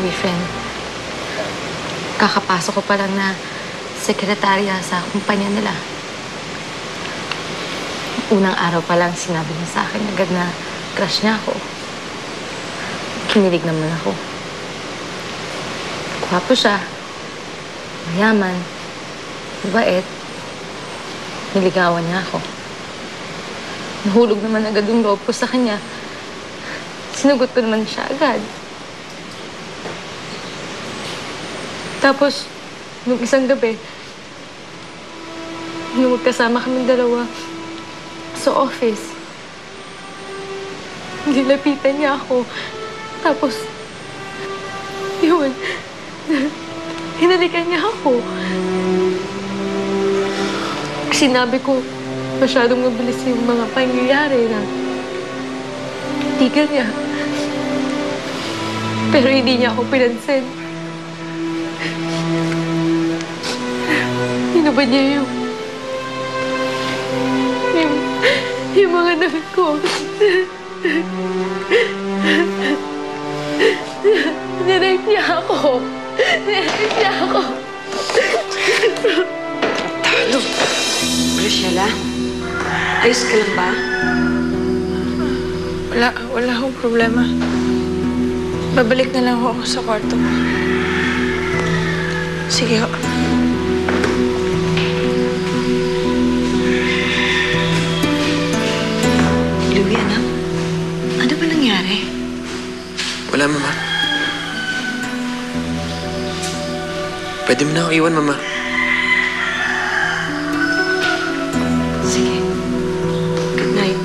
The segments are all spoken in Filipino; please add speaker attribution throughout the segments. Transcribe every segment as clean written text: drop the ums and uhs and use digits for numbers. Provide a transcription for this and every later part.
Speaker 1: boyfriend. Kakapasok ko pa lang na sekretarya sa kumpanya nila. Unang araw pa lang sinabi niya sa akin agad na crush niya ako. Kinilig naman ako. Gwapo siya. Mayaman. Mabait. Niligawan niya ako. Nahulog naman agad yung loob ko sa kanya. Sinugot ko naman siya agad. Tapos, nung isang gabi, nung magkasama kami dalawa sa office, nilapitan niya ako. Tapos, yun, hinalikan niya ako. Sinabi ko, masyadong mabilis yung mga pangyayari na tigil niya. Pero hindi niya ako pinansin. Hinubad niya yung mga damit ko. Nirape niya ako. Nirape niya ako.
Speaker 2: Talo. Graciela, ayos ka lang ba?
Speaker 3: Wala akong problema. Babalik na lang ako sa kwarto mo. Sige ho.
Speaker 2: Louie, anak, ano ba nangyari?
Speaker 4: Wala, Mama. Pwede mo na ako iwan, Mama.
Speaker 2: Sige. Good night.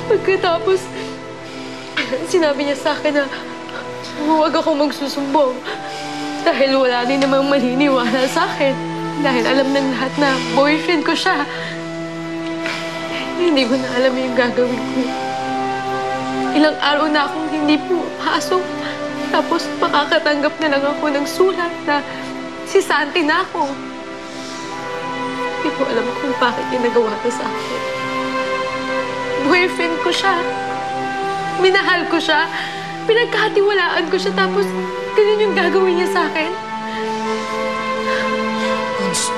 Speaker 1: Pagkatapos, sinabi niya sa akin na huwag ako magsusumbong dahil wala din namang maniniwala sa akin. Dahil alam ng lahat na boyfriend ko siya. Hindi ko na alam yung gagawin ko. Ilang araw na akong hindi pumapasok. Tapos makakatanggap na lang ako ng sulat na si Santi na ako. Hindi ko alam kung bakit niya nagawa to sa akin. Boyfriend ko siya. Minahal ko siya. Pinagkatiwalaan ko siya. Tapos ganun yung gagawin niya sa akin.
Speaker 5: Hans,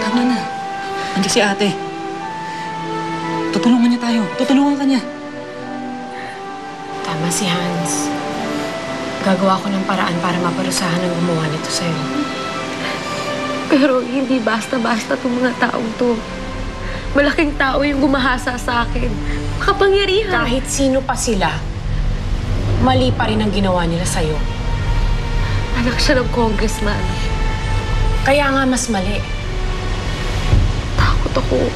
Speaker 5: tama na. Andiyan si ate. Tutulungan niya tayo. Tutulungan ka niya.
Speaker 6: Tama si Hans. Gagawa ko ng paraan para maparusahan ang gumawa nito sa'yo.
Speaker 1: Pero hindi basta-basta itong mga taong to. Malaking tao yung gumahasa sa akin. Makapangyarihan.
Speaker 6: Kahit sino pa sila, mali pa rin ang ginawa nila sa'yo.
Speaker 1: Anak siya ng congressman.
Speaker 6: Kaya nga mas mali.
Speaker 1: Takot ako.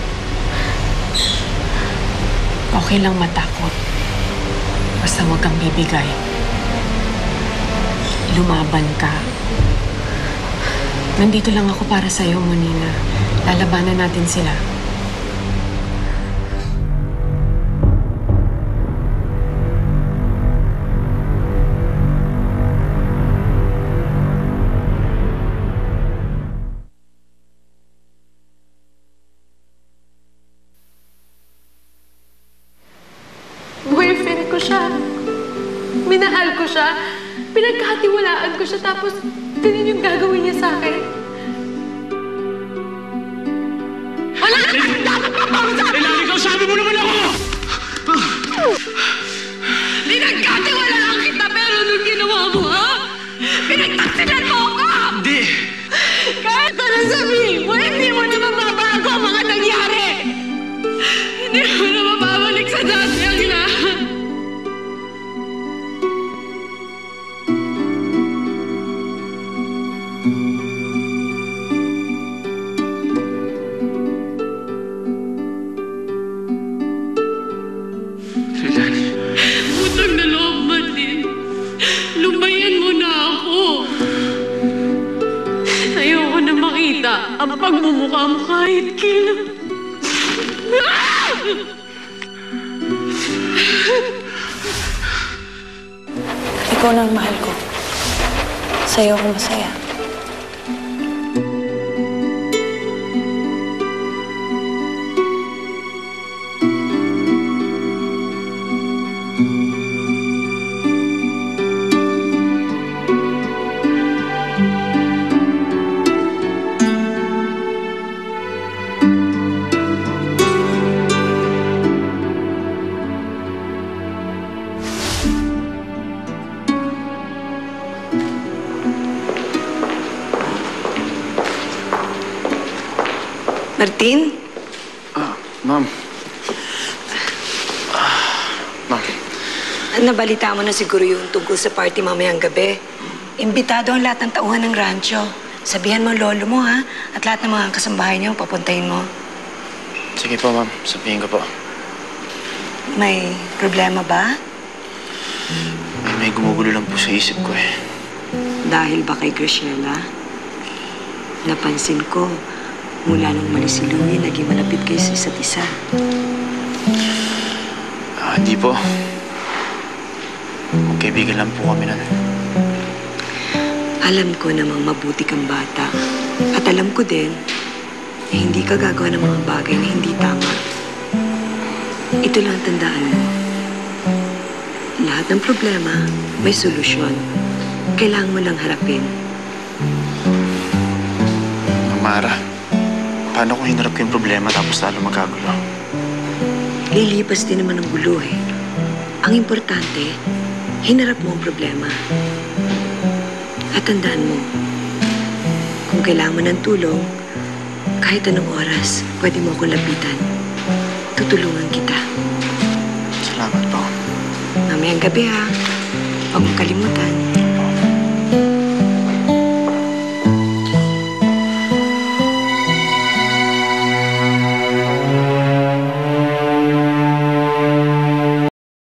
Speaker 6: Okay lang matakot. Basta huwag kang bibigay. Lumaban ka. Nandito lang ako para sa'yo, Monina. Lalabanan natin sila.
Speaker 1: Boyfriend ko siya. Minahal ko siya. Pinagkatiwalaan ko siya. Tapos, ganun yung gagawin niya sa akin.
Speaker 7: Wala ka naman dapat papawag sa akin! Lagi sabi mo naman ako! Pinagkatiwalaan kita pero nung ginawa mo, ha? Pinagtaksinan mo ako! Hindi! Kahit ano sabihin mo, hindi mo na mababago ang mga nangyari! Hindi mo na mababalik sa dati ang lahat! Utang na loob, Martin. Lumayan mo na ako. Ayoko na makita ang pagmumukha mo kahit kailan.
Speaker 3: Ikaw na ang mahal ko. Sa'yo ako masaya.
Speaker 2: Martin?
Speaker 4: Ma'am. Ma'am.
Speaker 2: Nabalita mo na siguro yung tungkol sa party mamayang gabi. Imbitado ang lahat ng tauhan ng rancho. Sabihan mo ang lolo mo, ha? At lahat ng mga kasambahay niyo, papuntahin mo.
Speaker 4: Sige po, ma'am. Sabihin ko po.
Speaker 2: May problema ba?
Speaker 4: May gumugulo lang po sa isip ko eh.
Speaker 2: Dahil ba kay Graciela? Napansin ko, mula nung umalis si Louie, naging malapit kayo sa isa't isa.
Speaker 4: Hindi po. Magkaibigan lang po kami nun.
Speaker 2: Alam ko namang mabuti kang bata. At alam ko din, hindi ka gagawa ng mga bagay na hindi tama. Ito lang tandaan mo. Lahat ng problema, may solusyon. Kailangan mo lang harapin.
Speaker 4: Mara, paano kung hinarap ko yung problema tapos lalo magkagulo?
Speaker 2: Lilipas din naman ang gulo eh. Ang importante, hinarap mo ang problema. At tandaan mo, kung kailangan mo ng tulong, kahit anong oras, pwede mo akong lapitan. Tutulungan kita.
Speaker 4: Salamat po.
Speaker 2: Mamayang gabi ha. Huwag mong kalimutan.